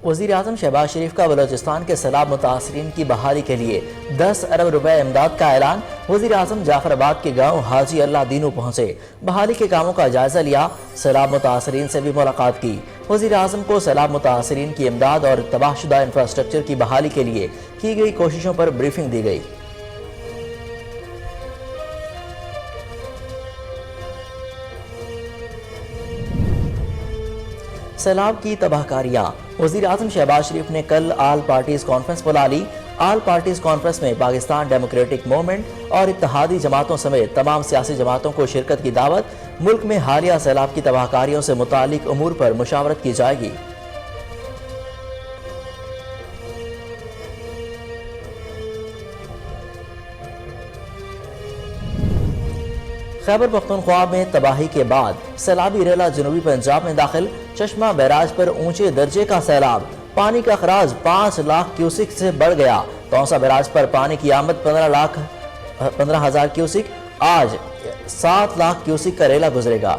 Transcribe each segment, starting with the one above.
وزیر اعظم شہباز شریف کا بلوچستان کے سیلاب متاثرین کی بحالی کے لیے 10 ارب روپے امداد کا اعلان۔ وزیر اعظم جعفر آباد کے گاؤں حاجی اللہ دینو پہنچے، بحالی کے کاموں کا جائزہ لیا، سیلاب متاثرین سے بھی ملاقات کی۔ وزیر اعظم کو سیلاب متاثرین کی امداد اور تباہ شدہ انفراسٹرکچر کی بحالی کے لیے کی گئی کوششوں پر بریفنگ دی گئی۔ سیلاب کی تباہ کاریاں۔ وزیر اعظم شہباز شریف نے کل آل پارٹیز کانفرنس بلا لی۔ آل پارٹیز کانفرنس میں پاکستان ڈیموکریٹک موومنٹ اور اتحادی جماعتوں سمیت تمام سیاسی جماعتوں کو شرکت کی دعوت۔ ملک میں حالیہ سیلاب کی تباہ کاریوں سے متعلق امور پر مشاورت کی جائے گی۔ خیبر پختونخوا میں تباہی کے بعد سیلابی ریلا جنوبی پنجاب میں داخل۔ چشمہ بیراج پر اونچے درجے کا سیلاب، پانی کا اخراج 5 لاکھ کیوسک سے بڑھ گیا۔ تونسا بیراج پر پانی کی آمد 15,000 کیوسک، آج 7 لاکھ کیوسک کا ریلا گزرے گا۔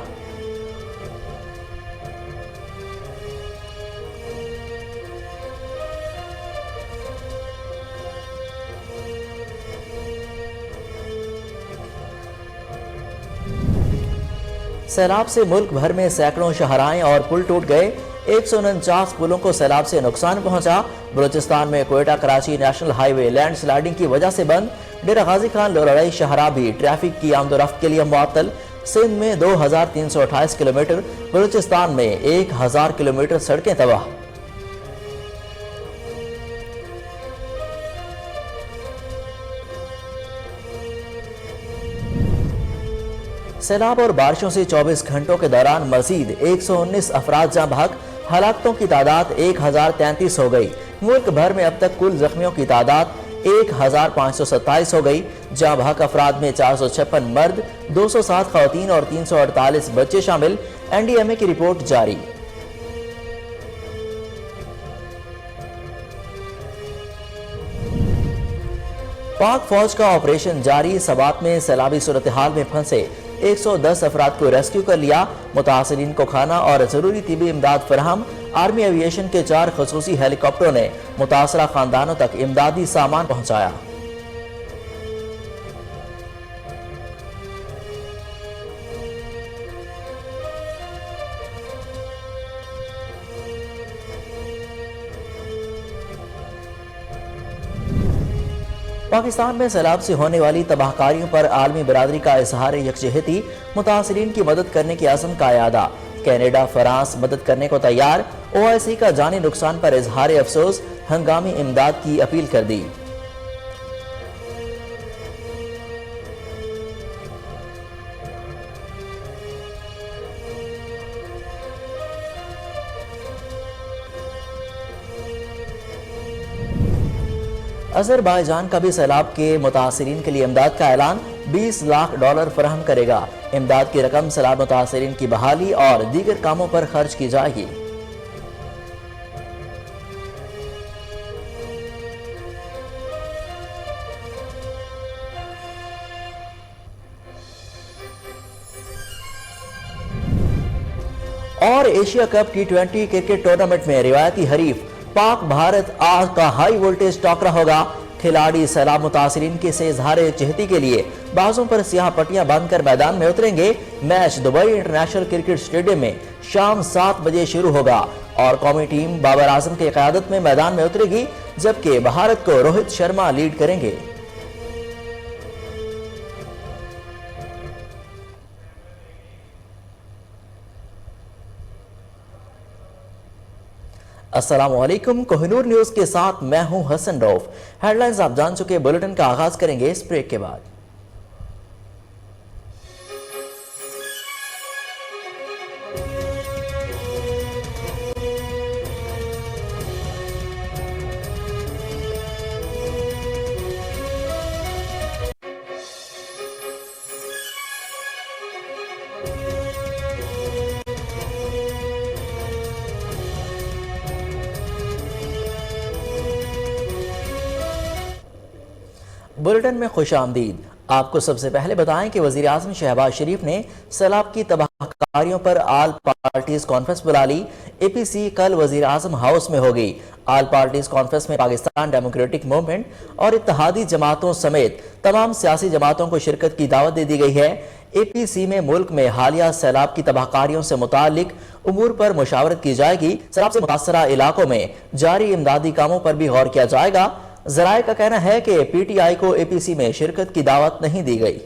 سیلاب سے ملک بھر میں سینکڑوں شاہراہیں اور پل ٹوٹ گئے۔ 149 پلوں کو سیلاب سے نقصان پہنچا۔ بلوچستان میں کوئٹہ کراچی نیشنل ہائی وے لینڈ سلائیڈنگ کی وجہ سے بند۔ ڈیرہ غازی خان لورڑائی شاہراہ بھی ٹریفک کی آمد و رفت کے لیے معطل۔ سندھ میں 2328 کلومیٹر، بلوچستان میں 1000 کلومیٹر سڑکیں تباہ۔ سیلاب اور بارشوں سے 24 گھنٹوں کے دوران مزید 119 افراد جاں بحق، ہلاکتوں کی تعداد 1033 ہو گئی۔ ملک بھر میں اب تک کل زخمیوں کی تعداد 1527 ہو گئی۔ جاں بحق افراد میں 456 مرد، 207 خواتین اور 348 بچے شامل۔ NDMA کی رپورٹ جاری۔ پاک فوج کا آپریشن جاری۔ سبات میں سیلابی صورتحال میں پھنسے 110 افراد کو ریسکیو کر لیا۔ متاثرین کو کھانا اور ضروری طبی امداد فراہم۔ آرمی ایویشن کے 4 خصوصی ہیلی کاپٹروں نے متاثرہ خاندانوں تک امدادی سامان پہنچایا۔ پاکستان میں سیلاب سے ہونے والی تباہ کاریوں پر عالمی برادری کا اظہار یکجہتی۔ متاثرین کی مدد کرنے کی عزم کا اعادہ۔ کینیڈا، فرانس مدد کرنے کو تیار۔ OIC کا جانی نقصان پر اظہار افسوس، ہنگامی امداد کی اپیل کر دی۔ آذربائیجان کا بھی سیلاب کے متاثرین کے لیے امداد کا اعلان، $20 لاکھ فراہم کرے گا۔ امداد کی رقم سیلاب متاثرین کی بحالی اور دیگر کاموں پر خرچ کی جائے گی۔ اور Asia cup T20 cricket tournament میں روایتی حریف پاک بھارت آج کا ہائی وولٹیج ٹاکرا ہوگا۔ کھلاڑی سیلاب متاثرین کے سے اظہار یکجہتی کے لیے بازوں پر سیاہ پٹیاں باندھ کر میدان میں اتریں گے۔ Match Dubai international cricket stadium میں شام 7 بجے شروع ہوگا اور قومی ٹیم بابر اعظم کی قیادت میں میدان میں اترے گی، جبکہ بھارت کو روہت شرما لیڈ کریں گے۔ السلام علیکم، کوہ نور نیوز کے ساتھ میں ہوں حسن روف۔ ہیڈ لائنز آپ جان چکے، بلیٹن کا آغاز کریں گے اس بریک کے بعد۔ بلیٹن میں خوش آمدید۔ آپ کو سب سے پہلے بتائیں کہ وزیر اعظم شہباز شریف نے سیلاب کی تباہ تباہکاریوں پر آل پارٹیز کانفرنس بلا لی۔ اے پی سی کل وزیر اعظم ہاؤس میں ہوگی۔ آل پارٹیز کانفرنس میں پاکستان ڈیموکریٹک موومنٹ اور اتحادی جماعتوں سمیت تمام سیاسی جماعتوں کو شرکت کی دعوت دے دی گئی ہے۔ اے پی سی میں ملک میں حالیہ سیلاب کی تباہکاریوں سے متعلق امور پر مشاورت کی جائے گی۔ سیلاب سے متاثرہ علاقوں میں جاری امدادی کاموں پر بھی غور کیا جائے گا۔ ذرائع کا کہنا ہے کہ پی ٹی آئی کو اے پی سی میں شرکت کی دعوت نہیں دی گئی۔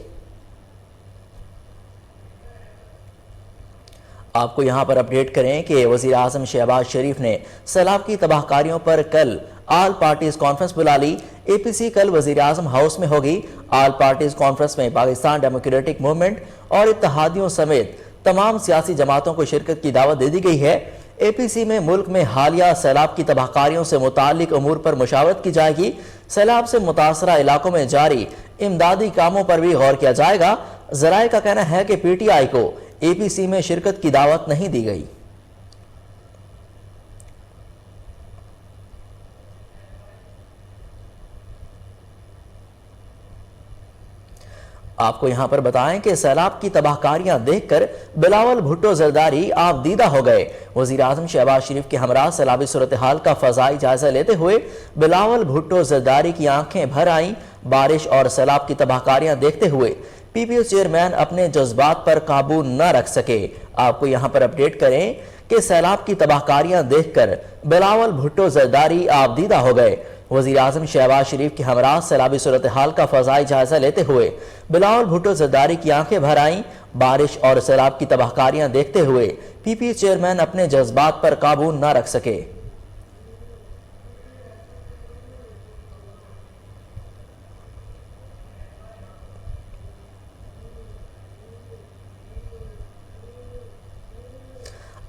آپ کو یہاں پر اپڈیٹ کریں کہ وزیر اعظم شہباز شریف نے سیلاب کی تباہکاریوں پر کل آل پارٹیز کانفرنس بلا لی۔ اے پی سی کل وزیر اعظم ہاؤس میں ہوگی۔ آل پارٹیز کانفرنس میں پاکستان ڈیموکریٹک موومنٹ اور اتحادیوں سمیت تمام سیاسی جماعتوں کو شرکت کی دعوت دے دی گئی ہے۔ اے پی سی میں ملک میں حالیہ سیلاب کی تباہکاریوں سے متعلق امور پر مشاورت کی جائے گی۔ سیلاب سے متاثرہ علاقوں میں جاری امدادی کاموں پر بھی غور کیا جائے گا۔ ذرائع کا کہنا ہے کہ پی ٹی آئی کو اے پی سی میں شرکت کی دعوت نہیں دی گئی۔ آپ کو یہاں پر بتائیں کہ سیلاب کی تباہکاریاں دیکھ کر بلاول بھٹو زرداری آپ دیدہ ہو گئے۔ وزیر اعظم شہباز شریف کے ہمراہ سیلابی صورتحال کا فضائی جائزہ لیتے ہوئے بلاول بھٹو زرداری کی آنکھیں بھر آئیں۔ بارش اور سیلاب کی تباہکاریاں دیکھتے ہوئے پی پی او چیئرمین اپنے جذبات پر قابو نہ رکھ سکے۔ آپ کو یہاں پر اپڈیٹ کریں کہ سیلاب کی تباہکاریاں دیکھ کر بلاول بھٹو زرداری آپ دیدہ ہو گئے۔ وزیر اعظم شہباز شریف کے ہمراہ سیلابی صورتحال کا فضائی جائزہ لیتے ہوئے بلاول بھٹو زرداری کی آنکھیں بھر آئیں۔ بارش اور سیلاب کی تباہکاریاں دیکھتے ہوئے پی پی چیئرمین اپنے جذبات پر قابو نہ رکھ سکے۔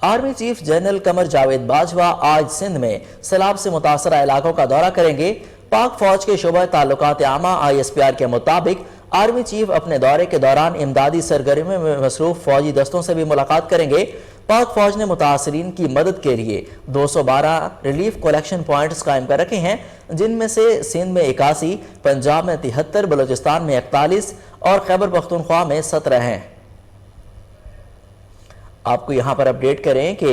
Army chief general Qamar Javed Bajwa آج سندھ میں سیلاب سے متاثرہ علاقوں کا دورہ کریں گے۔ پاک فوج کے شعبہ تعلقات عامہ آئی ایس پی آر کے مطابق آرمی چیف اپنے دورے کے دوران امدادی سرگرمیوں میں مصروف فوجی دستوں سے بھی ملاقات کریں گے۔ پاک فوج نے متاثرین کی مدد کے لیے 212 ریلیف کلیکشن پوائنٹس قائم کر رکھے ہیں، جن میں سے سندھ میں 81، پنجاب میں 73، بلوچستان میں 41 اور خیبر پختونخوا میں 17 ہیں۔ آپ کو یہاں پر اپڈیٹ کریں کہ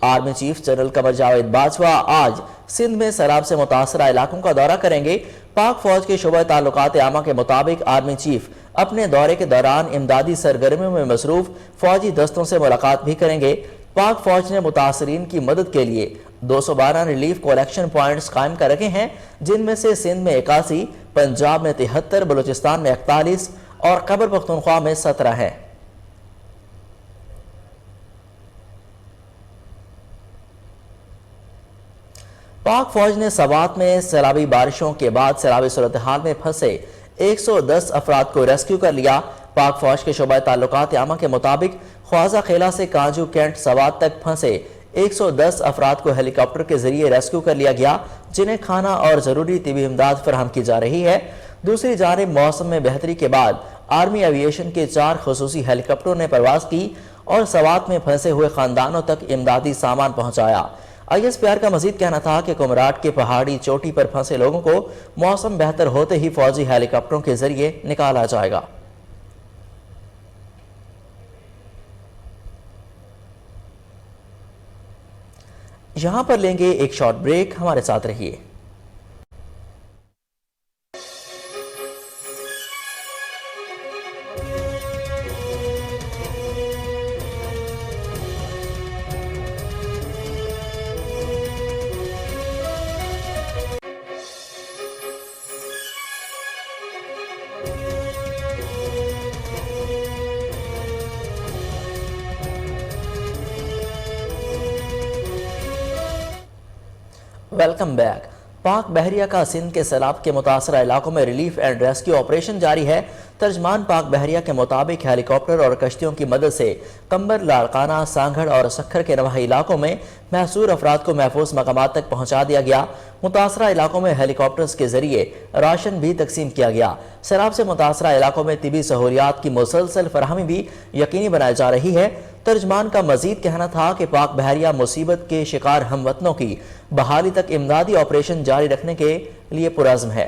army chief general Qamar Javed Bajwa آج سندھ میں سیلاب سے متاثرہ علاقوں کا دورہ کریں گے۔ پاک فوج کے شعبہ تعلقات عامہ کے مطابق آرمی چیف اپنے دورے کے دوران امدادی سرگرمیوں میں مصروف فوجی دستوں سے ملاقات بھی کریں گے۔ پاک فوج نے متاثرین کی مدد کے لیے 212 ریلیف کلیکشن پوائنٹس قائم کر رکھے ہیں، جن میں سے سندھ میں 81، پنجاب میں 73، بلوچستان میں 41 اور خیبر پختونخوا میں 17 ہیں۔ پاک فوج نے سوات میں سیلابی بارشوں کے بعد سیلابی صورتحال میں پھنسے 110 افراد کو ریسکیو کر لیا۔ پاک فوج کے شعبہ تعلقات عامہ کے مطابق خوازہ خیلہ سے کانجو کینٹ سوات تک پھنسے 110 افراد کو ہیلی کاپٹر کے ذریعے ریسکیو کر لیا گیا، جنہیں کھانا اور ضروری طبی امداد فراہم کی جا رہی ہے۔ دوسری جانب موسم میں بہتری کے بعد آرمی ایویشن کے 4 خصوصی ہیلی کاپٹروں نے پرواز کی اور سوات میں پھنسے ہوئے خاندانوں تک امدادی سامان پہنچایا۔ آئی ایس پی آر کا مزید کہنا تھا کہ کمراٹ کے پہاڑی چوٹی پر پھنسے لوگوں کو موسم بہتر ہوتے ہی فوجی ہیلی کاپٹروں کے ذریعے نکالا جائے گا۔ یہاں پر لیں گے ایک شارٹ بریک، ہمارے ساتھ رہیے۔ Welcome back. پاک بحریہ کا سندھ کے سیلاب کے متاثرہ علاقوں میں ریلیف اینڈ ریسکیو آپریشن جاری ہے۔ ترجمان پاک بحریہ کے مطابق ہیلی کاپٹر اور کشتیوں کی مدد سے کمبر، لاڑکانہ، سانگھڑ اور سکھر کے نواحی علاقوں میں محصور افراد کو محفوظ مقامات تک پہنچا دیا گیا۔ متاثرہ علاقوں میں ہیلی کاپٹرز کے ذریعے راشن بھی تقسیم کیا گیا۔ سیلاب سے متاثرہ علاقوں میں طبی سہولیات کی مسلسل فراہمی بھی یقینی بنائی جا رہی ہے۔ ترجمان کا مزید کہنا تھا کہ پاک بحریہ مصیبت کے شکار ہم وطنوں کی بحالی تک امدادی آپریشن جاری رکھنے کے لیے پرعزم ہے۔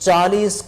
40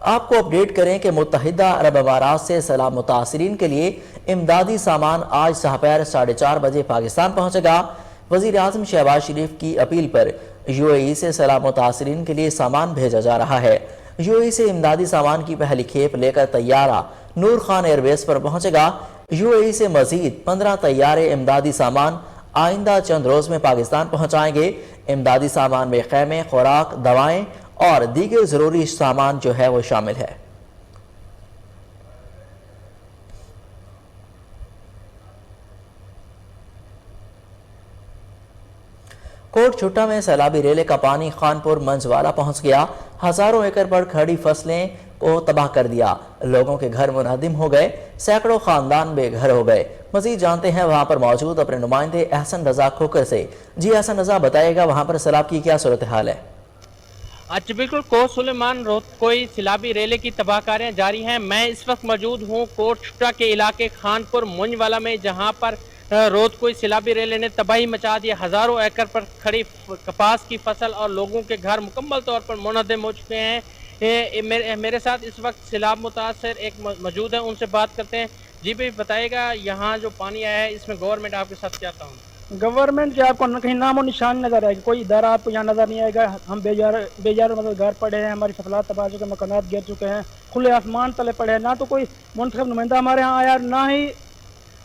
آپ کو اپڈیٹ کریں کہ متحدہ عرب امارات سے سیلاب متاثرین کے لیے امدادی سامان آج سحپیر 4:30 بجے پاکستان پہنچے گا۔ وزیر اعظم شہباز شریف کی اپیل پر یو اے ای سے سیلاب متاثرین کے لیے سامان بھیجا جا رہا ہے۔ یو اے ای سے امدادی سامان کی پہلی کھیپ لے کر طیارہ نور خان ایئر بیس پر پہنچے گا۔ یو اے ای سے مزید 15 طیارے امدادی سامان آئندہ چند روز میں پاکستان پہنچائیں گے۔ امدادی سامان میں خیمے، خوراک، دوائیں اور دیگر ضروری سامان جو ہے وہ شامل ہے۔ کوٹ چھٹا میں سیلابی ریلے کا پانی خانپور منجوالا پہنچ گیا۔ ہزاروں ایکڑ پر کھڑی فصلیں کو تباہ کر دیا، لوگوں کے گھر منہدم ہو گئے، سینکڑوں خاندان بے گھر ہو گئے۔ مزید جانتے ہیں وہاں پر موجود اپنے نمائندے احسن رضا کھوکر سے۔ جی احسن رضا، بتائے گا وہاں پر سیلاب کی کیا صورتحال ہے؟ آج بالکل کوٹ سلیمان روڈ کوئی سیلابی ریلے کی تباہ کاریاں جاری ہیں۔ میں اس وقت موجود ہوں کوٹ چھٹا کے علاقے خانپور منجوالا میں، جہاں پر روز کوئی سیلابی ریلے نے تباہی مچا دی۔ ہزاروں ایکڑ پر کھڑی کپاس کی فصل اور لوگوں کے گھر مکمل طور پر منہدم ہو چکے ہیں۔ میرے ساتھ اس وقت سیلاب متاثر ایک موجود ہیں، ان سے بات کرتے ہیں۔ جی بھائی بتائیے گا، یہاں جو پانی آیا ہے اس میں گورنمنٹ آپ کے ساتھ کیا تعاون؟ گورنمنٹ کے آپ کو کہیں نام و نشان نظر آئے گا، کوئی ادارہ آپ کو یہاں نظر نہیں آئے گا۔ ہم بیجار مطلب گھر پڑے ہیں، ہماری فصلات تباہ ہو چکے ہیں، مکانات گر چکے ہیں، کھلے آسمان تلے پڑے ہیں۔ نہ تو کوئی منتخب نمائندہ ہمارے یہاں آیا، نہ ہی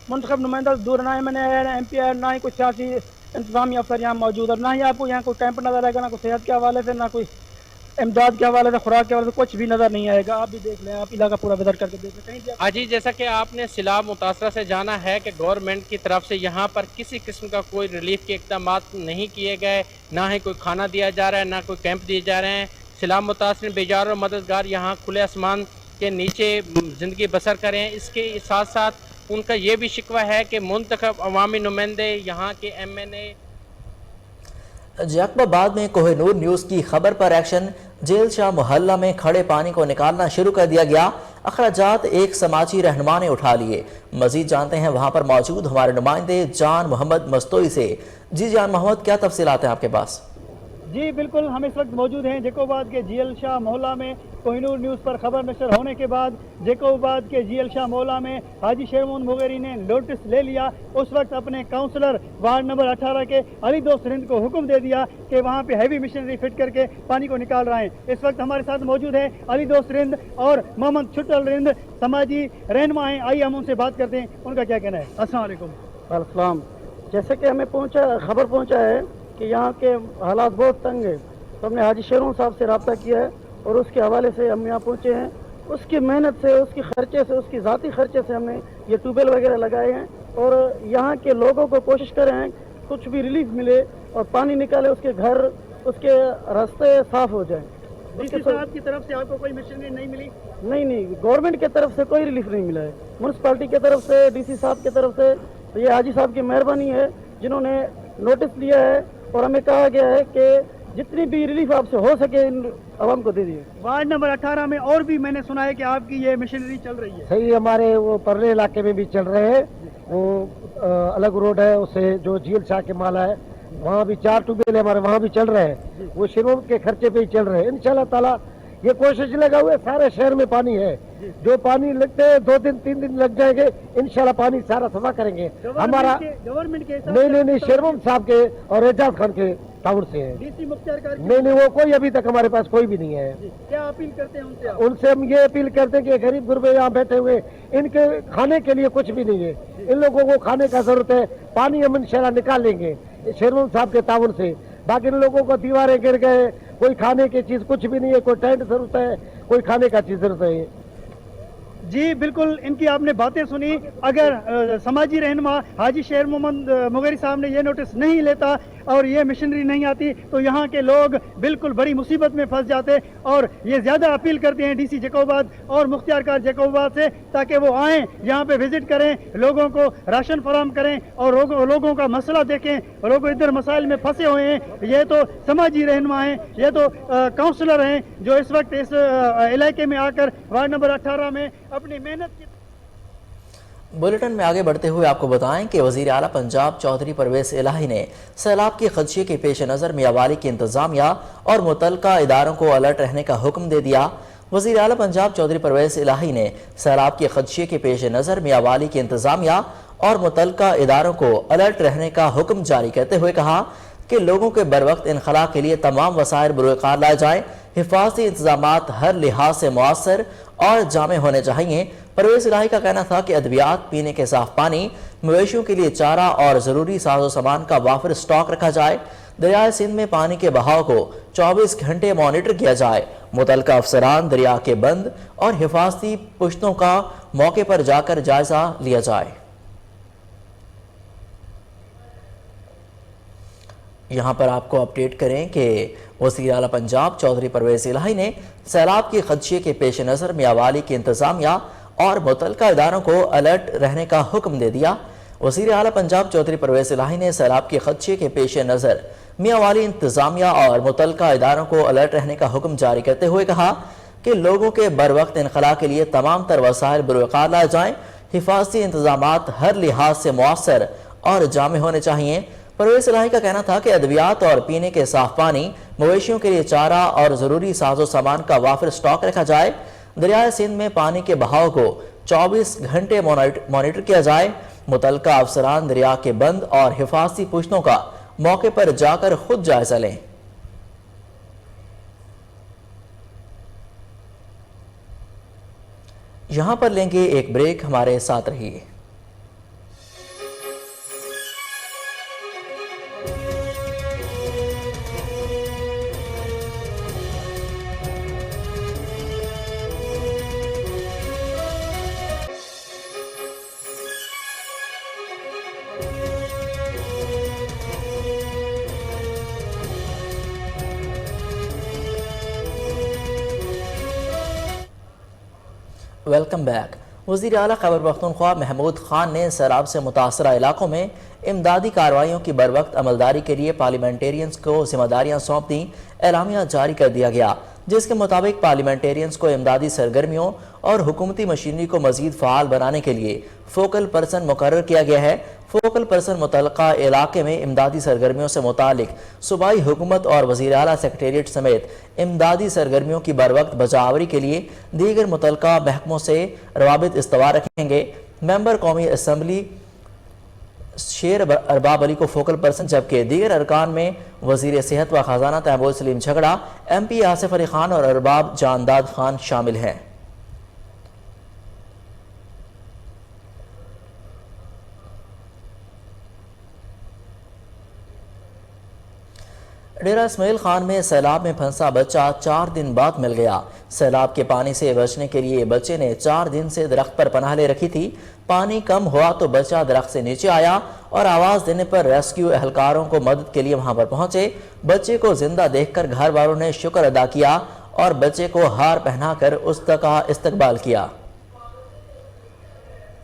منتخب نمائندہ دور نہ ایم این اے آیا، نہ ایم پی آیا، نہ ہی کوئی سیاسی انتظامی افسر یہاں موجود ہے، نہ ہی آپ کو یہاں کوئی کیمپ نظر آئے گا، نہ کوئی صحت کے حوالے سے، نہ کوئی امداد کے حوالے سے، خوراک کے حوالے سے کچھ بھی نظر نہیں آئے گا۔ آپ بھی دیکھ لیں، آپ علاقہ پورا وزٹ کر کے دیکھ لیں کہیں۔ جی جیسا کہ آپ نے سیلاب متاثرہ سے جانا ہے کہ گورنمنٹ کی طرف سے یہاں پر کسی قسم کا کوئی ریلیف کے اقدامات نہیں کیے گئے، نہ ہی کوئی کھانا دیا جا رہا ہے، نہ کوئی کیمپ دیے جا رہے ہیں۔ سیلاب متاثر بیجار اور مددگار یہاں کھلے آسمان کے نیچے زندگی بسر کریں۔ اس کے ساتھ ساتھ ان کا یہ بھی شکوہ ہے کہ منتخب عوامی نمائندے یہاں کے ایم این اے جیکب آباد میں کوہ نور نیوز کی خبر پر ایکشن۔ جیل شاہ محلہ میں کھڑے پانی کو نکالنا شروع کر دیا گیا، اخراجات ایک سماجی رہنما نے اٹھا لیے۔ مزید جانتے ہیں وہاں پر موجود ہمارے نمائندے جان محمد مستوئی سے۔ جی جان محمد، کیا تفصیلات ہیں آپ کے پاس؟ جی بالکل، ہم اس وقت موجود ہیں جیکب آباد کے جیل شاہ محلہ میں۔ کوہ نور نیوز پر خبر نشر ہونے کے بعد جیکب آباد کے جیل شاہ محلہ میں حاجی شیر محمد مغیری نے نوٹس لے لیا۔ اس وقت اپنے کاؤنسلر وارڈ نمبر 18 کے علی دوست رند کو حکم دے دیا کہ وہاں پہ ہیوی مشینری فٹ کر کے پانی کو نکال رہے ہیں۔ اس وقت ہمارے ساتھ موجود ہیں علی دوست رند اور محمد چھٹل رند، سماجی رہنما ہیں۔ آئیے ہم ان سے بات کرتے ہیں، ان کا کیا کہنا ہے۔ السلام علیکم۔ السلام۔ جیسے کہ ہمیں خبر پہنچا ہے کہ یہاں کے حالات بہت تنگ ہیں، تو ہم نے حاجی شیرون صاحب سے رابطہ کیا ہے اور اس کے حوالے سے ہم یہاں پہنچے ہیں۔ اس کی محنت سے، اس کی خرچے سے، اس کی ذاتی خرچے سے ہم نے یہ ٹیوب ویل وغیرہ لگائے ہیں اور یہاں کے لوگوں کو کوشش کر رہے ہیں کچھ بھی ریلیف ملے اور پانی نکالے، اس کے گھر، اس کے راستے صاف ہو جائیں۔ ڈی سی صاحب کی طرف سے آپ کو کوئی مشینری نہیں ملی؟ نہیں، گورنمنٹ کی طرف سے کوئی ریلیف نہیں ملا ہے۔ میونسپلٹی کی طرف سے، ڈی سی صاحب کی طرف سے، یہ حاجی صاحب کی مہربانی ہے جنہوں نے نوٹس لیا ہے اور ہمیں کہا گیا ہے کہ جتنی بھی ریلیف آپ سے ہو سکے ان عوام کو دے دیے۔ وارڈ نمبر 18 میں اور بھی میں نے سنا ہے کہ آپ کی یہ مشینری چل رہی ہے۔ صحیح، ہمارے وہ پرلے علاقے میں بھی چل رہے ہیں، وہ الگ روڈ ہے اسے جو جیل شاہ کے مالا ہے، وہاں بھی 4 ٹیوبویل ہمارے وہاں بھی چل رہے ہیں، وہ شروع کے خرچے پہ ہی چل رہے ہیں۔ انشاءاللہ تعالیٰ یہ کوشش لگا ہوئے، سارے شہر میں پانی ہے، جو پانی لگتے ہیں 2 دن 3 دن لگ جائیں گے، انشاءاللہ پانی سارا صفا کریں گے۔ ہمارا گورنمنٹ کے نہیں شیرون صاحب کے اور اعجاز خان کے تعاون سے ہے۔ ڈی سی مختار کار نہیں وہ کوئی ابھی تک ہمارے پاس کوئی بھی نہیں ہے۔ کیا اپیل کرتے ہیں ان سے؟ ان سے ہم یہ اپیل کرتے ہیں کہ غریب غربے یہاں بیٹھے ہوئے، ان کے کھانے کے لیے کچھ بھی نہیں ہے، ان لوگوں کو کھانے کا ضرورت ہے، پانی ہم انشاءاللہ نکال لیں گے شیرون صاحب کے تعاون سے۔ باقی ان لوگوں کو دیواریں گر گئے، کوئی کھانے کی چیز کچھ بھی نہیں ہے، کوئی ٹینٹ ضرورت ہے، کوئی کھانے کا چیز ضرورت ہے۔ جی بالکل، ان کی آپ نے باتیں سنی۔ اگر سماجی رہنما حاجی شیر محمد مغیری صاحب نے یہ نوٹس نہیں لیتا اور یہ مشینری نہیں آتی تو یہاں کے لوگ بالکل بڑی مصیبت میں پھنس جاتے، اور یہ زیادہ اپیل کرتے ہیں ڈی سی جیکب آباد اور مختار کار جیکب آباد سے تاکہ وہ آئیں، یہاں پہ وزٹ کریں، لوگوں کو راشن فراہم کریں اور لوگوں کا مسئلہ دیکھیں۔ لوگ ادھر مسائل میں پھنسے ہوئے ہیں، یہ تو سماجی رہنما ہیں، یہ تو کاؤنسلر ہیں جو اس وقت اس علاقے میں آ کر وارڈ نمبر 18 میں اپنی محنت کی۔ بلیٹن میں آگے بڑھتے ہوئے آپ کو بتائیں کہ وزیر اعلیٰ پنجاب چودھری پرویز الہی نے سیلاب کے خدشے کے پیش نظر میاں والی کی انتظامیہ اور متعلقہ اداروں کو الرٹ رہنے کا حکم دے دیا۔ وزیر اعلیٰ پنجاب چودھری پرویز الہی نے سیلاب کے خدشے کے پیش نظر میاں والی کی انتظامیہ اور متعلقہ اداروں کو الرٹ رہنے کا حکم جاری کرتے ہوئے کہا کہ لوگوں کے بروقت انخلاء کے لیے تمام وسائل بروئے کار لائے جائیں، حفاظتی انتظامات ہر لحاظ سے مؤثر اور جامع ہونے چاہیے۔ پرویز الہی کا کہنا تھا کہ ادویات، پینے کے صاف پانی، مویشیوں کے لیے چارہ اور ضروری ساز و سامان کا وافر سٹاک رکھا جائے، دریائے سندھ میں پانی کے بہاؤ کو 24 گھنٹے مانیٹر کیا جائے، متعلقہ افسران دریا کے بند اور حفاظتی پشتوں کا موقع پر جا کر جائزہ لیا جائے۔ یہاں پر آپ کو اپڈیٹ کریں کہ وزیر اعلیٰ پنجاب چودھری پرویز الہی نے سیلاب کے خدشے کے پیش نظر میاں والی کی انتظامیہ اور متعلقہ اداروں کو الرٹ رہنے کا حکم دے دیا۔ وزیر اعلیٰ پنجاب چودھری پرویز الہی نے سیلاب کے خدشے کے پیش نظر میاں والی انتظامیہ اور متعلقہ اداروں کو الرٹ رہنے کا حکم جاری کرتے ہوئے کہا کہ لوگوں کے بروقت انخلاء کے لیے تمام تر وسائل بروئے کار لائے جائیں، حفاظتی انتظامات ہر لحاظ سے مؤثر اور جامع ہونے چاہیے۔ پرویز الہی کا کہنا تھا کہ ادویات اور پینے کے صاف پانی، مویشیوں کے لیے چارہ اور ضروری ساز و سامان کا وافر سٹاک رکھا جائے، دریائے سندھ میں پانی کے بہاؤ کو 24 گھنٹے مانیٹر کیا جائے، متعلقہ افسران دریا کے بند اور حفاظتی پشتوں کا موقع پر جا کر خود جائزہ لیں۔ یہاں پر لیں گے ایک بریک، ہمارے ساتھ رہیے۔ Welcome back. وزیر اعلیٰ خیبر پختونخوا محمود خان نے سیلاب سے متاثرہ علاقوں میں امدادی کارروائیوں کی بروقت عملداری کے لیے پارلیمنٹیرینز کو ذمہ داریاں سونپ دیں۔ اعلامیہ جاری کر دیا گیا جس کے مطابق پارلیمنٹیرینز کو امدادی سرگرمیوں اور حکومتی مشینری کو مزید فعال بنانے کے لیے فوکل پرسن مقرر کیا گیا ہے۔ فوکل پرسن متعلقہ علاقے میں امدادی سرگرمیوں سے متعلق صوبائی حکومت اور وزیر اعلیٰ سیکریٹریٹ سمیت امدادی سرگرمیوں کی بروقت بجاوری کے لیے دیگر متعلقہ محکموں سے روابط استوار رکھیں گے۔ ممبر قومی اسمبلی شیر ارباب علی کو فوکل پرسن، جبکہ دیگر ارکان میں وزیر صحت و خزانہ تیمور سلیم جھگڑا، ایم پی آصف علی خان اور ارباب جانداد خان شامل ہیں۔ ڈیرہ اسماعیل خان میں سیلاب میں پھنسا بچہ 4 دن بعد مل گیا۔ سیلاب کے پانی سے بچنے کے لیے بچے نے 4 دن سے درخت پر پناہ لے رکھی تھی۔ پانی کم ہوا تو بچہ درخت سے نیچے آیا اور آواز دینے پر ریسکیو اہلکاروں کو مدد کے لیے وہاں پر پہنچے۔ بچے کو زندہ دیکھ کر گھر والوں نے شکر ادا کیا اور بچے کو ہار پہنا کر اس کا استقبال کیا۔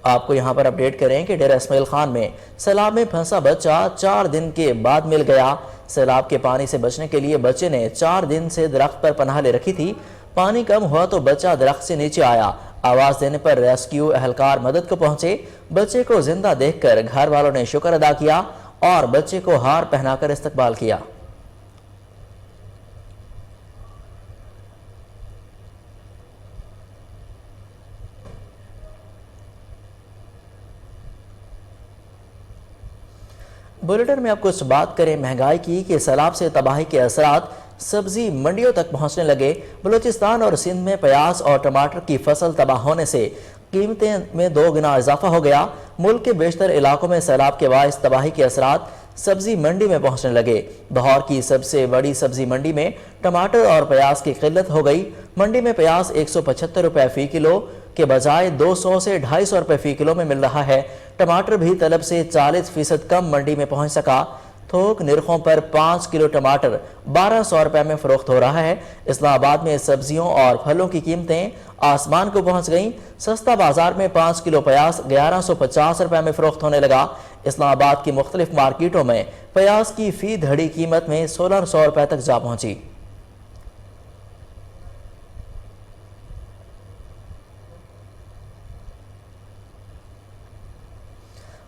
آپ کو یہاں پر اپڈیٹ کریں کہ ڈیرہ اسماعیل خان میں سیلاب میں پھنسا بچہ 4 دن کے بعد مل گیا۔ سیلاب کے پانی سے بچنے کے لیے بچے نے 4 دن سے درخت پر پناہ لے رکھی تھی۔ پانی کم ہوا تو بچہ درخت سے نیچے آیا۔ آواز دینے پر ریسکیو اہلکار مدد کو پہنچے۔ بچے کو زندہ دیکھ کر گھر والوں نے شکر ادا کیا اور بچے کو ہار پہنا کر استقبال کیا۔ بلیٹن میں آپ کچھ بات کریں مہنگائی کی کہ سیلاب سے تباہی کے اثرات سبزی منڈیوں تک پہنچنے لگے۔ بلوچستان اور سندھ میں پیاز اور ٹماٹر کی فصل تباہ ہونے سے قیمتیں میں 2 گنا اضافہ ہو گیا۔ ملک کے بیشتر علاقوں میں سیلاب کے باعث تباہی کے اثرات سبزی منڈی میں پہنچنے لگے۔ لاہور کی سب سے بڑی سبزی منڈی میں ٹماٹر اور پیاز کی قلت ہو گئی۔ منڈی میں پیاز 175 روپے فی کلو کے بجائے 200 سے 250 روپے فی کلو میں مل رہا ہے۔ ٹماٹر بھی طلب سے 40% کم منڈی میں پہنچ سکا۔ تھوک نرخوں پر 5 کلو ٹماٹر 1200 روپے میں فروخت ہو رہا ہے۔ اسلام آباد میں سبزیوں اور پھلوں کی قیمتیں آسمان کو پہنچ گئیں۔ سستا بازار میں 5 کلو پیاز 1150 روپے میں فروخت ہونے لگا۔ اسلام آباد کی مختلف مارکیٹوں میں پیاز کی فی دھڑی قیمت میں 1600 روپے تک جا پہنچی۔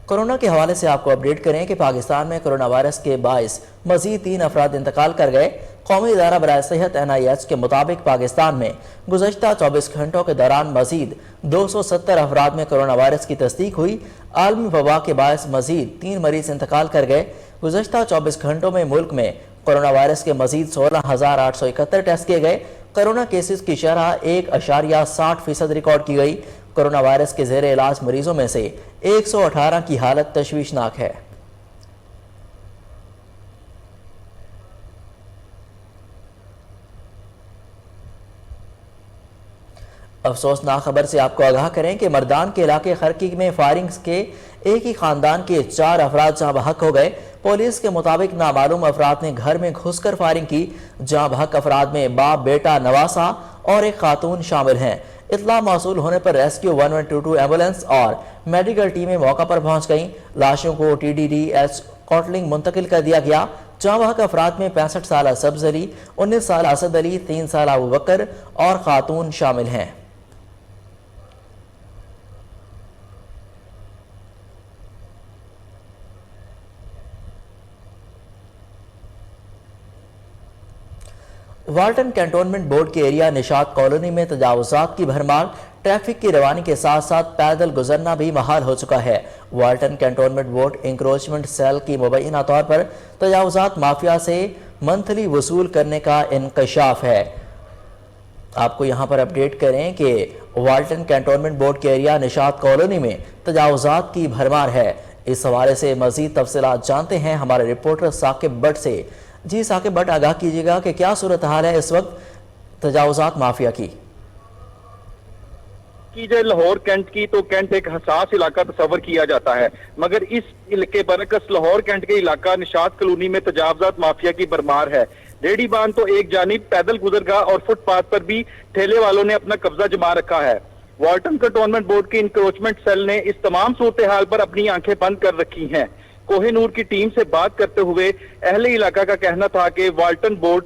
کورونا کے حوالے سے آپ کو اپڈیٹ کریں کہ پاکستان میں کورونا وائرس کے باعث مزید 3 افراد انتقال کر گئے۔ قومی ادارہ برائے صحت NIH کے مطابق پاکستان میں گزشتہ 24 گھنٹوں کے دوران مزید 270 افراد میں کرونا وائرس کی تصدیق ہوئی۔ عالمی وبا کے باعث مزید 3 مریض انتقال کر گئے۔ گزشتہ 24 گھنٹوں میں ملک میں کرونا وائرس کے مزید 16,871 ٹیسٹ کیے گئے۔ کرونا کیسز کی شرح 1.60% ریکارڈ کی گئی۔ کرونا وائرس کے زیر علاج مریضوں میں سے 118 کی حالت تشویشناک ہے۔ افسوسناک خبر سے آپ کو آگاہ کریں کہ مردان کے علاقے خرکی میں فائرنگ کے ایک ہی خاندان کے 4 افراد جاں بحق ہو گئے۔ پولیس کے مطابق نامعلوم افراد نے گھر میں گھس کر فائرنگ کی۔ جاں بحق افراد میں باپ، بیٹا، نواسا اور ایک خاتون شامل ہیں۔ اطلاع موصول ہونے پر ریسکیو 1122 ایمبولینس اور میڈیکل ٹیمیں موقع پر پہنچ گئیں۔ لاشوں کو TDDH کوٹلنگ منتقل کر دیا گیا۔ جاں بحق افراد میں 65 سالہ سبز علی، 19 سالہ اسد علی، 3 سالہ ابوبکر اور خاتون شامل ہیں۔ والٹن کینٹونمنٹ بورڈ کے ایریا نشاط کالونی میں تجاوزات کی بھرمار، ٹریفک کی روانی کے ساتھ ساتھ پیدل گزرنا بھی محال ہو چکا ہے۔ Walton cantonment board encroachment cell کی مبینہ طور پر تجاوزات مافیا سے منتھلی وصول کرنے کا انکشاف ہے۔ آپ کو یہاں پر اپڈیٹ کریں کہ والٹن کینٹونمنٹ بورڈ کے ایریا نشاط کالونی میں تجاوزات کی بھرمار ہے۔ اس حوالے سے مزید تفصیلات جانتے ہیں ہمارے رپورٹر ثاقب بٹ سے۔ جی ثاقب بٹ، آگاہ کیجیے گا کہ کیا صورتحال ہے اس وقت تجاوزات مافیا کی؟ جائے لاہور کینٹ کی تو کینٹ ایک حساس علاقہ تصور کیا جاتا ہے، مگر اس علاقے برعکس لاہور کینٹ کے علاقہ نشاط کالونی میں تجاوزات مافیا کی بھرمار ہے۔ ریڈی باندھ تو ایک جانب، پیدل گزرگاہ اور فٹ پاتھ پر بھی ٹھیلے والوں نے اپنا قبضہ جما رکھا ہے۔ والٹن کنٹونمنٹ بورڈ کے انکروچمنٹ سیل نے اس تمام صورتحال پر اپنی آنکھیں بند کر رکھی ہیں۔ کوہ نور کی ٹیم سے بات کرتے ہوئے اہل علاقہ کا کہنا تھا کہ والٹن بورڈ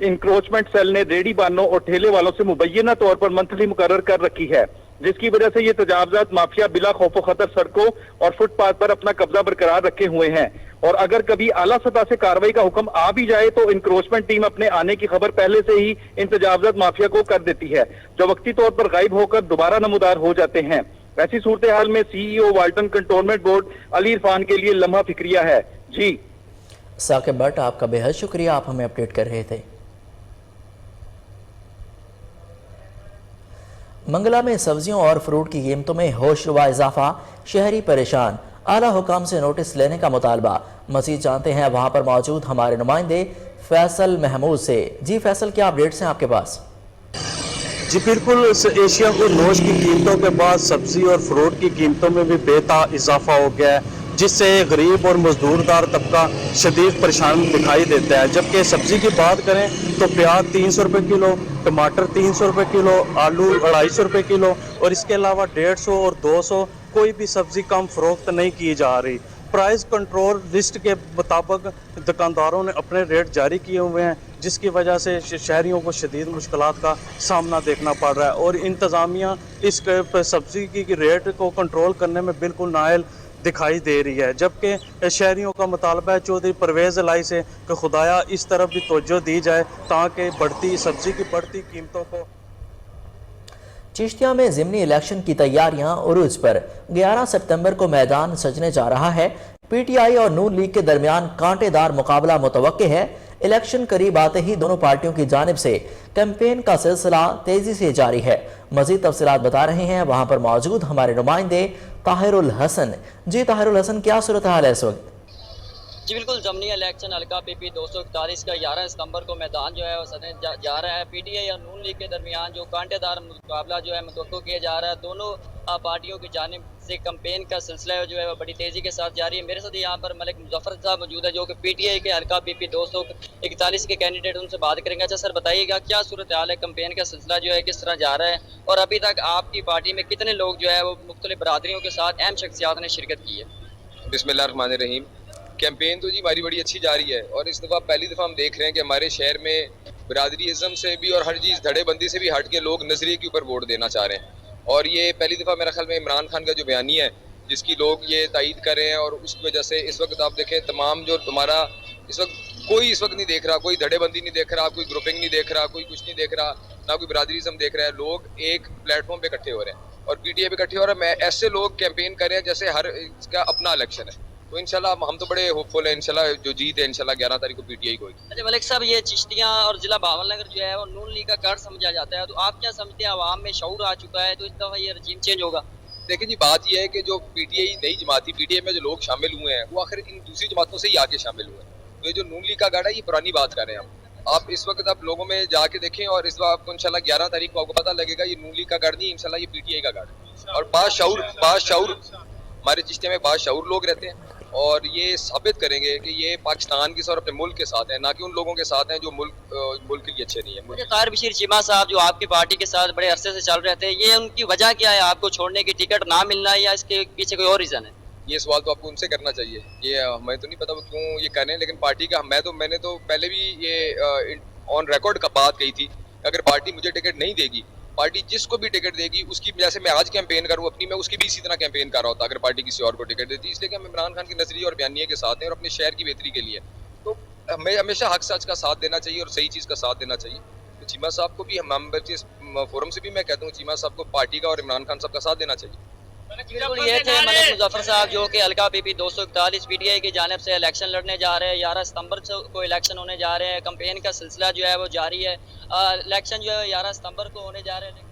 انکروچمنٹ سیل نے ریڈی بانوں اور ٹھیلے والوں سے مبینہ طور پر منتھلی مقرر کر رکھی ہے، جس کی وجہ سے یہ تجاوزات مافیا بلا خوف و خطر سڑکوں اور فٹ پاتھ پر اپنا قبضہ برقرار رکھے ہوئے ہیں۔ اور اگر کبھی اعلیٰ سطح سے کارروائی کا حکم آ بھی جائے تو انکروچمنٹ ٹیم اپنے آنے کی خبر پہلے سے ہی ان تجاوزات مافیا کو کر دیتی ہے، جو وقتی طور پر غائب ہو کر دوبارہ نمودار ہو جاتے ہیں۔ ایسی صورتحال میں CEO والٹن کنٹونمنٹ بورڈ علی عرفان کے لیے لمحہ فکریہ ہے۔ جی ثاقب بٹ، آپ کا بے حد شکریہ، آپ ہمیں اپڈیٹ کر رہے تھے۔ منگلا میں سبزیوں اور فروٹ کی قیمتوں میں ہوشربا اضافہ، شہری پریشان، اعلیٰ حکام سے نوٹس لینے کا مطالبہ۔ مزید جانتے ہیں وہاں پر موجود ہمارے نمائندے فیصل محمود سے۔ جی فیصل، کیا اپڈیٹس ہیں آپ کے پاس؟ جی بالکل، ایشیا کو نوش کی قیمتوں کے بعد سبزی اور فروٹ کی قیمتوں میں بھی بےتا اضافہ ہو گیا ہے، جس سے غریب اور مزدوردار طبقہ شدید پریشان دکھائی دیتا ہے۔ جبکہ سبزی کی بات کریں تو پیاز 300 روپے کلو، ٹماٹر 300 روپے کلو، آلو 250 روپے کلو اور اس کے علاوہ 150 اور 200 کوئی بھی سبزی کم فروخت نہیں کی جا رہی۔ پرائز کنٹرول لسٹ کے مطابق دکانداروں نے اپنے ریٹ جاری کیے ہوئے ہیں، جس کی وجہ سے شہریوں کو شدید مشکلات کا سامنا دیکھنا پڑ رہا ہے، اور انتظامیہ اس سبزی کی ریٹ کو کنٹرول کرنے میں بالکل نااہل دکھائی دے رہی ہے۔ جبکہ شہریوں کا مطالبہ ہے چودھری پرویز الہی سے کہ خدایا اس طرف بھی توجہ دی جائے تاکہ سبزی کی بڑھتی قیمتوں کو۔ چشتیہ میں ضمنی الیکشن کی تیاریاں عروج پر، 11 سپتمبر کو میدان سجنے جا رہا ہے۔ PTI اور نون لیگ کے درمیان کانٹے دار مقابلہ متوقع ہے۔ الیکشن قریب آتے ہی دونوں پارٹیوں کی جانب سے کیمپین کا سلسلہ تیزی سے جاری ہے۔ مزید تفصیلات بتا رہے ہیں وہاں پر موجود ہمارے نمائندے طاہر الحسن۔ جی طاہر الحسن، کیا صورتحال ہے اس وقت؟ جی بالکل، ضمنی الیکشن حلقہ PP 241 کا 11 ستمبر کو میدان جو ہے وہ سجنے جا رہا ہے۔ PTI اور نون لیگ کے درمیان جو کانٹے دار مقابلہ جو ہے متوقع کیا جا رہا ہے، دونوں پارٹیوں کی جانب سے کمپین کا سلسلہ جو ہے وہ بڑی تیزی کے ساتھ جاری ہے۔ میرے ساتھ یہاں پر ملک مظفر صاحب موجود ہے جو کہ PTI کے حلقہ PP 241 کے کینڈیڈیٹ، ان سے بات کریں گے۔ اچھا سر، بتائیے گا کیا صورتحال ہے، کمپین کا سلسلہ جو ہے کس طرح جا رہا ہے، اور ابھی تک آپ کی پارٹی میں کتنے لوگ جو ہے وہ مختلف برادریوں کے ساتھ اہم شخصیات نے شرکت کی ہے؟ بسم اللہ الرحمن الرحیم۔ کیمپین تو جی ہماری بڑی اچھی جاری ہے، اور اس دفعہ پہلی دفعہ ہم دیکھ رہے ہیں کہ ہمارے شہر میں برادری ازم سے بھی اور ہر چیز دھڑے بندی سے بھی ہٹ کے لوگ نظریے کے اوپر ووٹ دینا چاہ رہے ہیں، اور یہ پہلی دفعہ میرا خیال میں عمران خان کا جو بیانیہ ہے جس کی لوگ یہ تائید کر رہے ہیں، اور اس کی وجہ سے اس وقت آپ دیکھیں تمام جو ہمارا اس وقت کوئی اس وقت نہیں دیکھ رہا, کوئی دھڑے بندی نہیں دیکھ رہا, کوئی گروپنگ نہیں دیکھ رہا, کوئی کچھ نہیں دیکھ رہا, نہ کوئی برادریزم دیکھ رہا ہے. لوگ ایک پلیٹ فارم پہ اکٹھے ہو رہے ہیں اور پی ٹی آئی پہ اکٹھے ہو رہے ہیں. میں ایسے لوگ کیمپین کر رہے ہیں جیسے ہر اس کا اپنا الیکشن ہے. تو انشاءاللہ ہم تو بڑے ہوپ فل ہیں, انشاءاللہ جو جیت ہے انشاءاللہ 11 تاریخ کو پی ٹی آئی کو ہوگی. اچھا ملک صاحب, یہ چشتیاں اور ضلع بہاول نگر جو ہے وہ نون لیگ کا گڑھ سمجھا جاتا ہے, تو آپ کیا سمجھتے ہیں عوام میں شعور آ چکا ہے تو اس دفعہ یہ رجیم چینج ہوگا؟ دیکھیں جی, بات یہ ہے کہ جو پی ٹی آئی نئی جماعت تھی, پی ٹی آئی میں جو لوگ شامل ہوئے ہیں وہ آخر ان دوسری جماعتوں سے ہی آ کے شامل ہوئے ہیں. تو یہ جو نون لیگ کا گڑھ ہے یہ پرانی بات کر رہے ہیں آپ اس وقت آپ لوگوں میں جا کے دیکھیں, اور اس وقت آپ کو انشاءاللہ 11 تاریخ کو آپ کو پتہ لگے گا یہ نون لیگ کا گڑھ نہیں, انشاءاللہ یہ پی ٹی آئی کا گڑھ ہے. اور باشعور ہمارے چشتے میں باشعور لوگ رہتے ہیں, اور یہ ثابت کریں گے کہ یہ پاکستان کے ساتھ اور اپنے ملک کے ساتھ ہیں, نہ کہ ان لوگوں کے ساتھ ہیں جو ملک کے لیے اچھے نہیں ہیں. طاہر بشیر چیمہ صاحب جو آپ کی پارٹی کے ساتھ بڑے عرصے سے چل رہے تھے, یہ ان کی وجہ کیا ہے, آپ کو چھوڑنے کی ٹکٹ نہ ملنا, یا اس کے پیچھے کوئی اور ریزن ہے؟ یہ سوال تو آپ کو ان سے کرنا چاہیے, یہ ہمیں تو نہیں پتا وہ کیوں یہ کریں, لیکن پارٹی کا میں نے تو پہلے بھی یہ آن ریکارڈ کا بات کہی تھی, اگر پارٹی مجھے ٹکٹ نہیں دے گی, پارٹی جس کو بھی ٹکٹ دے گی اس کی, جیسے میں آج کیمپین کروں اپنی, میں اس کی بھی اسی طرح کیمپین کر رہا ہوتا اگر پارٹی کسی اور کو ٹکٹ دیتی, اس لیے کہ ہم عمران خان کے نظریے اور بیانیے کے ساتھ ہیں اور اپنے شہر کی بہتری کے لیے. تو ہمیں ہمیشہ حق سچ کا ساتھ دینا چاہیے اور صحیح چیز کا ساتھ دینا چاہیے. تو چیمہ صاحب کو بھی ہم فورم سے بھی میں کہتا ہوں, چیمہ صاحب کو پارٹی کا اور عمران خان صاحب کا ساتھ دینا چاہیے. بالکل, یہ تھے ملک مظفر صاحب جو کہ حلقہ پی پی 241 پی ٹی آئی کی جانب سے الیکشن لڑنے جا رہے ہیں. 11 ستمبر کو الیکشن ہونے جا رہے ہیں, کمپین کا سلسلہ جو ہے وہ جاری ہے. الیکشن جو ہے 11 ستمبر کو ہونے جا رہے ہیں.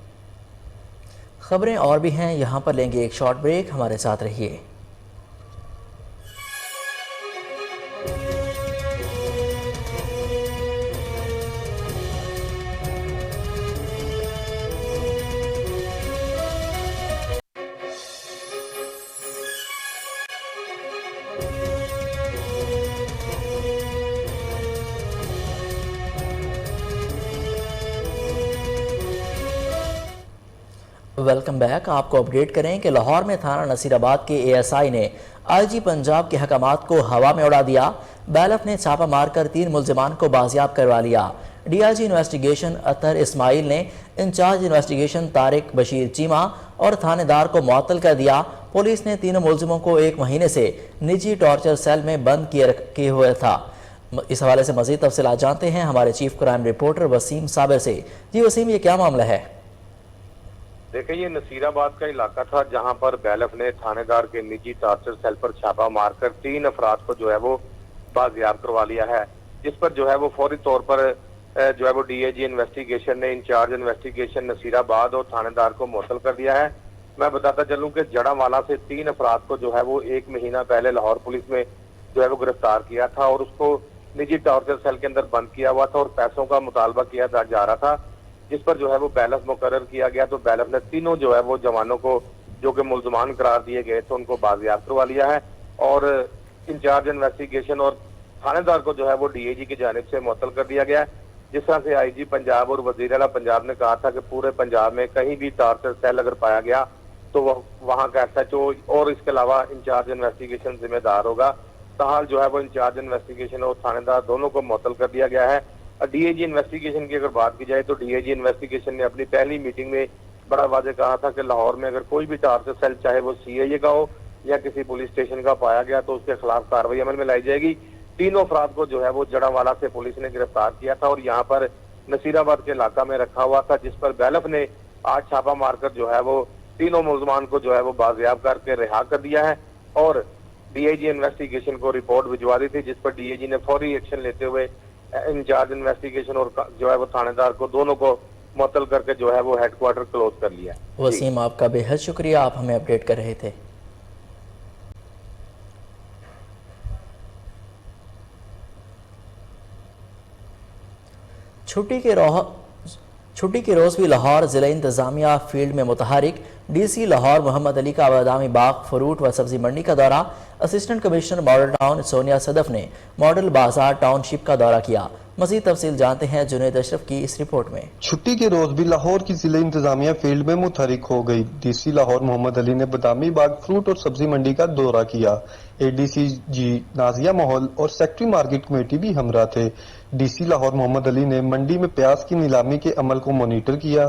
خبریں اور بھی ہیں, یہاں پر لیں گے ایک شارٹ بریک, ہمارے ساتھ رہیے. Welcome back. آپ کو اپڈیٹ کریں کہ لاہور میں تھانہ نصیر آباد کے اے ایس آئی نے آئی جی پنجاب کے حکامات کو ہوا میں اڑا دیا. بیلف نے چھاپہ مار کر 3 ملزمان کو بازیاب کروا لیا. ڈی آئی جی انویسٹیگیشن اطہر اسماعیل نے انچارج انویسٹیگیشن طارق بشیر چیمہ اور تھانے دار کو معطل کر دیا. پولیس نے تینوں ملزموں کو 1 مہینے سے نجی ٹارچر سیل میں بند کیے ہوئے تھا. اس حوالے سے مزید تفصیلات جانتے ہیں ہمارے چیف کرائم رپورٹر وسیم صابر سے. جی وسیم, یہ کیا معاملہ ہے؟ دیکھیں, یہ نصیر آباد کا علاقہ تھا جہاں پر بیلف نے تھانے دار کے نجی ٹارچر سیل پر چھاپا مار کر 3 افراد کو جو ہے وہ بازیاب کروا لیا ہے, جس پر جو ہے وہ فوری طور پر جو ہے وہ ڈی اے جی انویسٹیگیشن نے انچارج انویسٹیگیشن نصیر آباد اور تھانے دار کو معطل کر دیا ہے. میں بتاتا چلوں کہ جڑا والا سے 3 افراد کو جو ہے وہ 1 مہینہ پہلے لاہور پولیس میں جو ہے وہ گرفتار کیا تھا اور اس کو نجی ٹارچر سیل کے اندر بند کیا ہوا تھا اور پیسوں کا مطالبہ کیا جا رہا تھا, جس پر جو ہے وہ بیلف مقرر کیا گیا. تو بیلف نے تینوں جو ہے وہ جوانوں کو جو کہ ملزمان قرار دیے گئے تھے ان کو بازیاب کروا لیا ہے اور انچارج انویسٹیگیشن اور تھانے دار کو جو ہے وہ ڈی اے جی کی جانب سے معطل کر دیا گیا ہے. جس طرح سے آئی جی پنجاب اور وزیر اعلیٰ پنجاب نے کہا تھا کہ پورے پنجاب میں کہیں بھی ٹارچر سیل اگر پایا گیا تو وہاں کا ایس ایچ او اور اس کے علاوہ انچارج انویسٹیگیشن ذمہ دار ہوگا. تاحال جو ہے وہ انچارج انویسٹیگیشن اور تھانے دار دونوں کو معطل کر دیا گیا ہے. ڈی اے جی انویسٹیگیشن کی اگر بات کی جائے تو ڈی اے جی انویسٹیگیشن نے اپنی پہلی میٹنگ میں بڑا واضح کہا تھا کہ لاہور میں اگر کوئی بھی ٹارچر سیل چاہے وہ سی اے اے کا ہو یا کسی پولیس اسٹیشن کا پایا گیا تو اس کے خلاف کارروائی عمل میں لائی جائے گی. تینوں افراد کو جو ہے وہ جڑا والا سے پولیس نے گرفتار کیا تھا اور یہاں پر نصیر آباد کے علاقہ میں رکھا ہوا تھا, جس پر بیلف نے آج چھاپا مار کر جو ہے وہ تینوں ملزمان کو جو ہے وہ بازیاب کر کے رہا کر دیا ہے اور ڈی اے جی انویسٹیگیشن کو رپورٹ بھجوا دی تھی, جس پر ڈی اے جی نے فوری ایکشن لیتے ہوئے انچارج انویسٹیگیشن اور جو ہے وہ تھانے دار کو دونوں کو معطل کر کے جو ہے وہ ہیڈ کوارٹر کلوز کر لیا. وسیم, آپ کا بے حد شکریہ, آپ ہمیں اپڈیٹ کر رہے تھے. چھٹی کے روز بھی لاہور ضلع انتظامیہ فیلڈ میں متحرک. ڈی سی لاہور محمد علی کا بادامی باغ فروٹ و سبزی منڈی کا دورہ. Assistant commissioner model town Sonia Sadaf نے ماڈل بازار ٹاؤن شپ کا دورہ کیا. مزید تفصیل جانتے ہیں جنید اشرف کی اس رپورٹ میں. چھٹی کے روز بھی لاہور کی ضلع انتظامیہ فیلڈ میں متحرک ہو گئی. ڈی سی لاہور محمد علی نے بادامی باغ فروٹ اور سبزی منڈی کا دورہ کیا. اے ڈی سی جی نازیہ ماحول اور سیکٹری مارکیٹ کمیٹی بھی ہمراہ تھے. ڈی سی لاہور محمد علی نے منڈی میں پیاز کی نیلامی کے عمل کو مانیٹر کیا.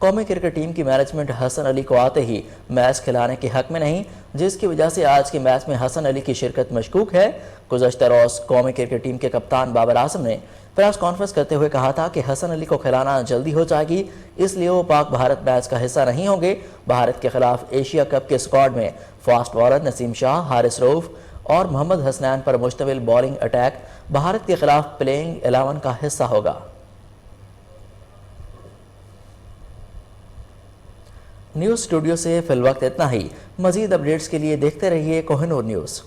قومی کرکٹ ٹیم کی مینجمنٹ حسن علی کو آتے ہی میچ کھلانے کے حق میں نہیں، جس کی وجہ سے آج کے میچ میں حسن علی کی شرکت مشکوک ہے۔ گزشتہ روز قومی کرکٹ ٹیم کے کپتان بابر اعظم نے پریس کانفرنس کرتے ہوئے کہا تھا کہ حسن علی کو کھلانا جلدی ہو جائے گی، اس لیے وہ پاک بھارت میچ کا حصہ نہیں ہوں گے۔ بھارت کے خلاف ایشیا کپ کے اسکواڈ میں فاسٹ بالر نسیم شاہ، حارث روف اور محمد حسنین پر مشتمل بالنگ اٹیک بھارت کے خلاف پلینگ 11 کا حصہ ہوگا۔ نیوز اسٹوڈیو سے فی الوقت اتنا ہی۔ مزید اپڈیٹس کے لیے دیکھتے رہیے کوہ نور نیوز۔